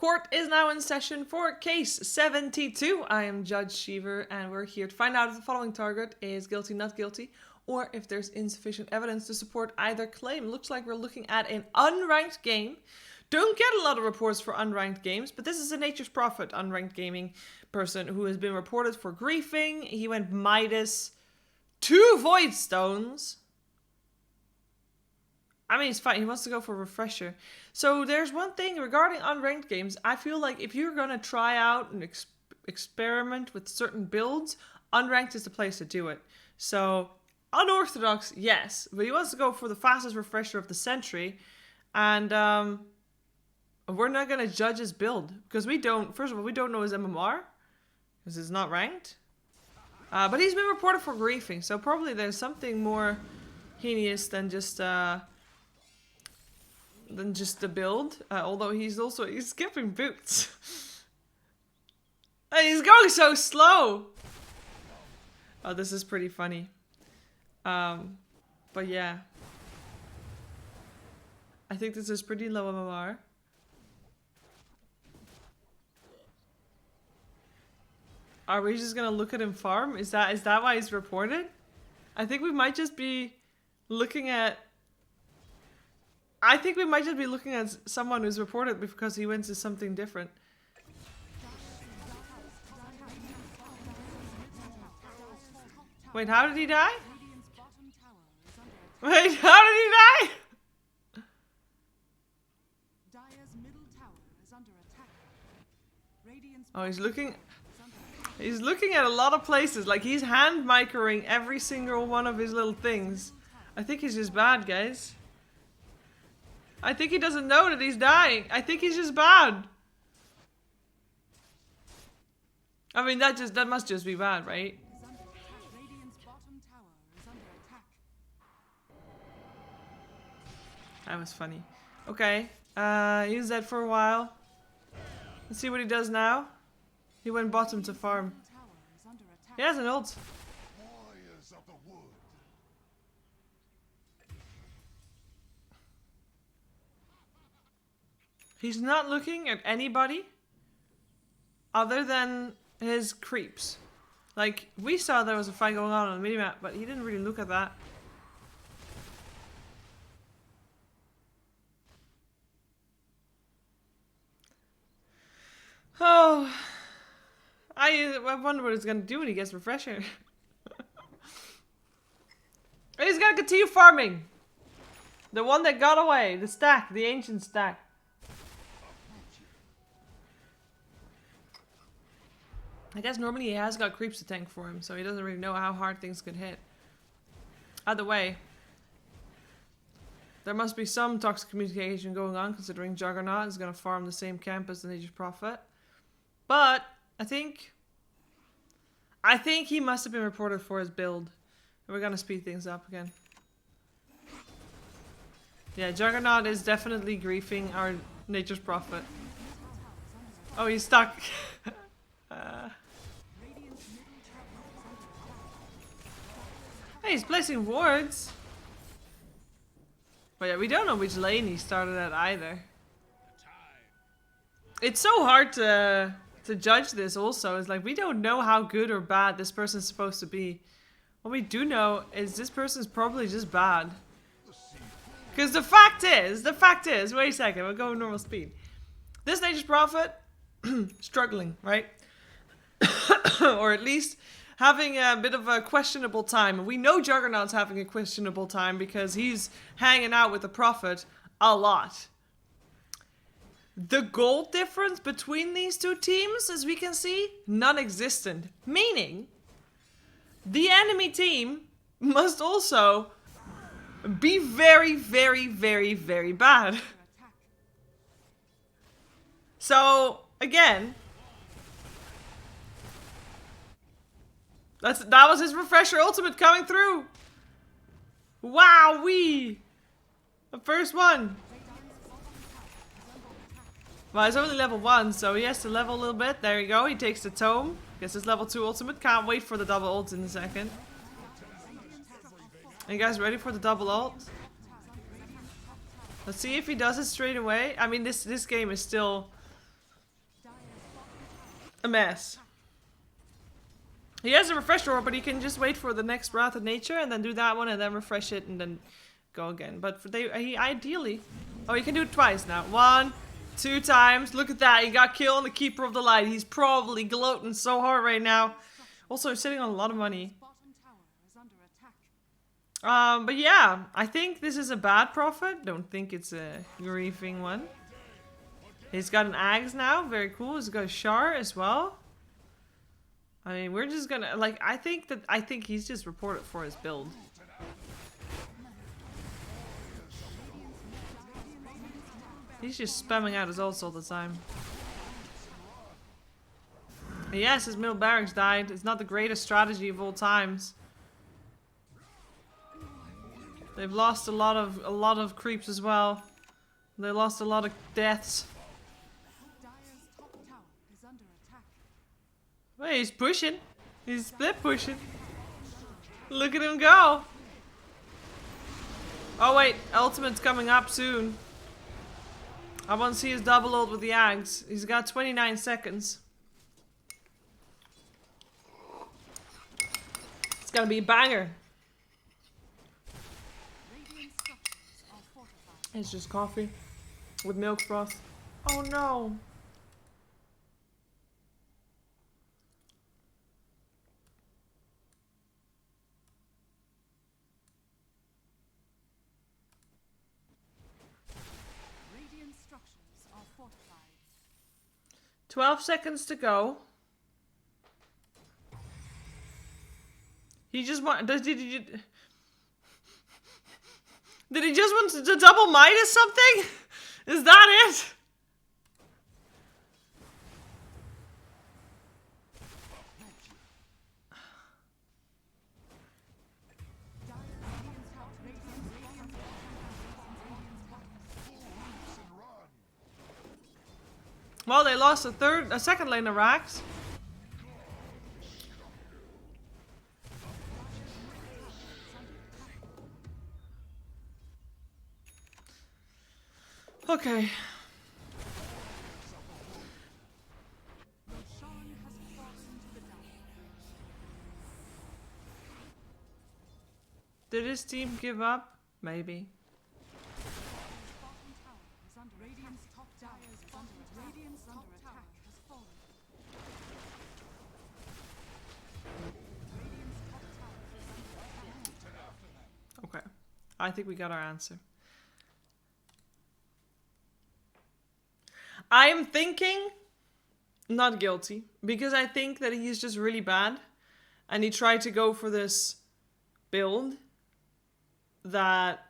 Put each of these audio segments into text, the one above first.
Court is now in session for case 72. I am Judge Sheever and we're here to find out if the following target is guilty, not guilty, or if there's insufficient evidence to support either claim. Looks like we're looking at an unranked game. Don't get a lot of reports for unranked games, but this is a Nature's Prophet unranked gaming person who has been reported for griefing. He went Midas, 2 Void Stones. I mean, it's fine. He wants to go for Refresher. So there's one thing regarding unranked games. I feel like if you're going to try out and experiment with certain builds, unranked is the place to do it. So unorthodox, yes. But he wants to go for the fastest Refresher of the century. And we're not going to judge his build. Because we don't, first of all, we don't know his MMR. Because it's not ranked. But he's been reported for griefing. So probably there's something more heinous than just the build, although he's skipping boots. He's going so slow. Oh, this is pretty funny. But yeah, I think this is pretty low MMR. Are we just gonna look at him farm? Is that why he's reported? I think we might just be looking at. I think we might just be looking at someone who's reported because he went to something different. Wait, how did he die? Wait, how did he die? Oh, he's looking at a lot of places. Like, he's hand microing every single one of his little things. I think he's just bad, guys. I think he doesn't know that he's dying. I think he's just bad. I mean, that must just be bad, right? That was funny. Okay, use that for a while. Let's see what he does now. He went bottom to farm. He has an ult. He's not looking at anybody other than his creeps. Like, we saw there was a fight going on the minimap, but he didn't really look at that. Oh, I wonder what he's gonna do when he gets Refresher. He's gonna continue farming. The one that got away, the stack, the ancient stack. I guess normally he has got creeps to tank for him, so he doesn't really know how hard things could hit. Either way, there must be some toxic communication going on, considering Juggernaut is going to farm the same camp as the Nature's Prophet. But I think he must have been reported for his build. We're going to speed things up again. Yeah, Juggernaut is definitely griefing our Nature's Prophet. Oh, he's stuck. Hey, he's placing wards. But yeah, we don't know which lane he started at either. It's so hard to judge this also. It's like we don't know how good or bad this person's supposed to be. What we do know is this person's probably just bad. Because the fact is, wait a second, we'll go normal speed. This Nature's Prophet, struggling, right? Or at least having a bit of a questionable time. We know Juggernaut's having a questionable time because he's hanging out with the Prophet a lot. The gold difference between these two teams, as we can see, non-existent. Meaning, the enemy team must also be very, very, very, very bad. So, again, that was his Refresher ultimate coming through. Wowee! The first one. Well, he's only level 1, so he has to level a little bit. There you go, he takes the tome. Gets his level 2 ultimate. Can't wait for the double ult in a second. Are you guys ready for the double ult? Let's see if he does it straight away. I mean, this game is still a mess. He has a refresh orb, but he can just wait for the next Wrath of Nature and then do that one and then refresh it and then go again. But he ideally... Oh, he can do it twice now. 1, 2 times. Look at that. He got killed on the Keeper of the Light. He's probably gloating so hard right now. Also, he's sitting on a lot of money. But yeah, I think this is a bad prophet. Don't think it's a grieving one. He's got an Axe now. Very cool. He's got a Shar as well. I mean, we're just gonna, like, I think he's just reported for his build. He's just spamming out his ults all the time. Yes, his middle barracks died. It's not the greatest strategy of all times. They've lost a lot of creeps as well. They lost a lot of deaths. Wait, he's pushing. He's split pushing. Look at him go. Oh wait, ultimate's coming up soon. I want to see his double ult with the Ags. He's got 29 seconds. It's gonna be a banger. It's just coffee with milk froth. Oh no. Radiant structures are fortified. 12 seconds to go. He just want. Did he just want to double Midas something? Is that it? Well, they lost a second lane of Rax. Okay. Did his team give up? Maybe. Okay. I think we got our answer. I am thinking not guilty, because I think that he's just really bad and he tried to go for this build that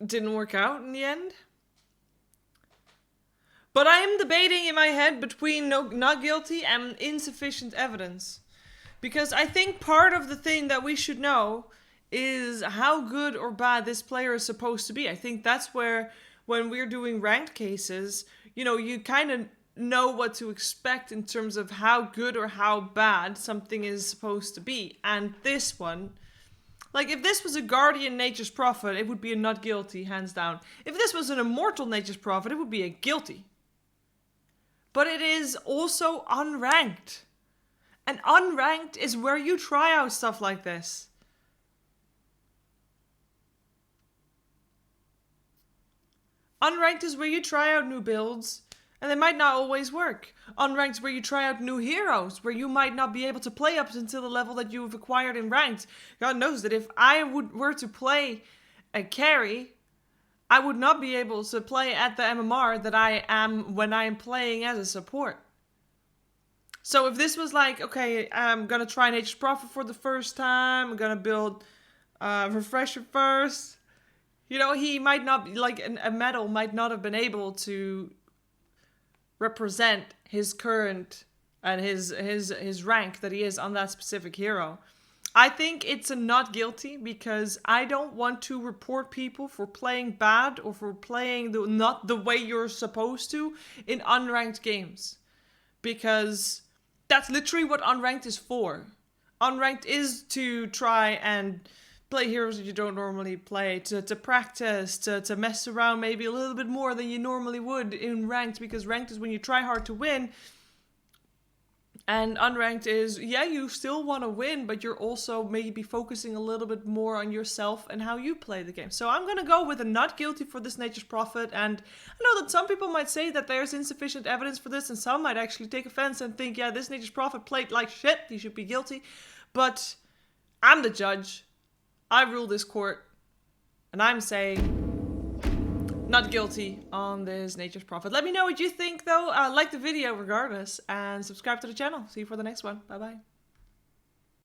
didn't work out in the end. But I am debating in my head between not guilty and insufficient evidence. Because I think part of the thing that we should know is how good or bad this player is supposed to be. I think that's where, when we're doing ranked cases, you know, you kind of know what to expect in terms of how good or how bad something is supposed to be. And this one, like, if this was a Guardian Nature's Prophet, it would be a not guilty, hands down. If this was an Immortal Nature's Prophet, it would be a guilty. But it is also unranked. And unranked is where you try out stuff like this. Unranked is where you try out new builds, and they might not always work. Unranked is where you try out new heroes, where you might not be able to play up until the level that you've acquired in ranked. God knows that if I were to play a carry, I would not be able to play at the MMR that I am when I am playing as a support. So if this was like, okay, I'm gonna try Nature's Prophet for the first time, I'm gonna build Refresher first. You know, he might not be, like, a medal might not have been able to represent his current and his rank that he is on that specific hero. I think it's a not guilty because I don't want to report people for playing bad or for playing not the way you're supposed to in unranked games. Because that's literally what unranked is for. Unranked is to try and play heroes that you don't normally play, to practice, to mess around maybe a little bit more than you normally would in ranked, because ranked is when you try hard to win. And unranked is, yeah, you still want to win, but you're also maybe focusing a little bit more on yourself and how you play the game. So I'm going to go with a not guilty for this Nature's Prophet. And I know that some people might say that there's insufficient evidence for this, and some might actually take offense and think, yeah, this Nature's Prophet played like shit, he should be guilty. But I'm the judge. I rule this court. And I'm saying not guilty on this Nature's Prophet. Let me know what you think, though. Like the video regardless, and subscribe to the channel. See you for the next one. Bye bye.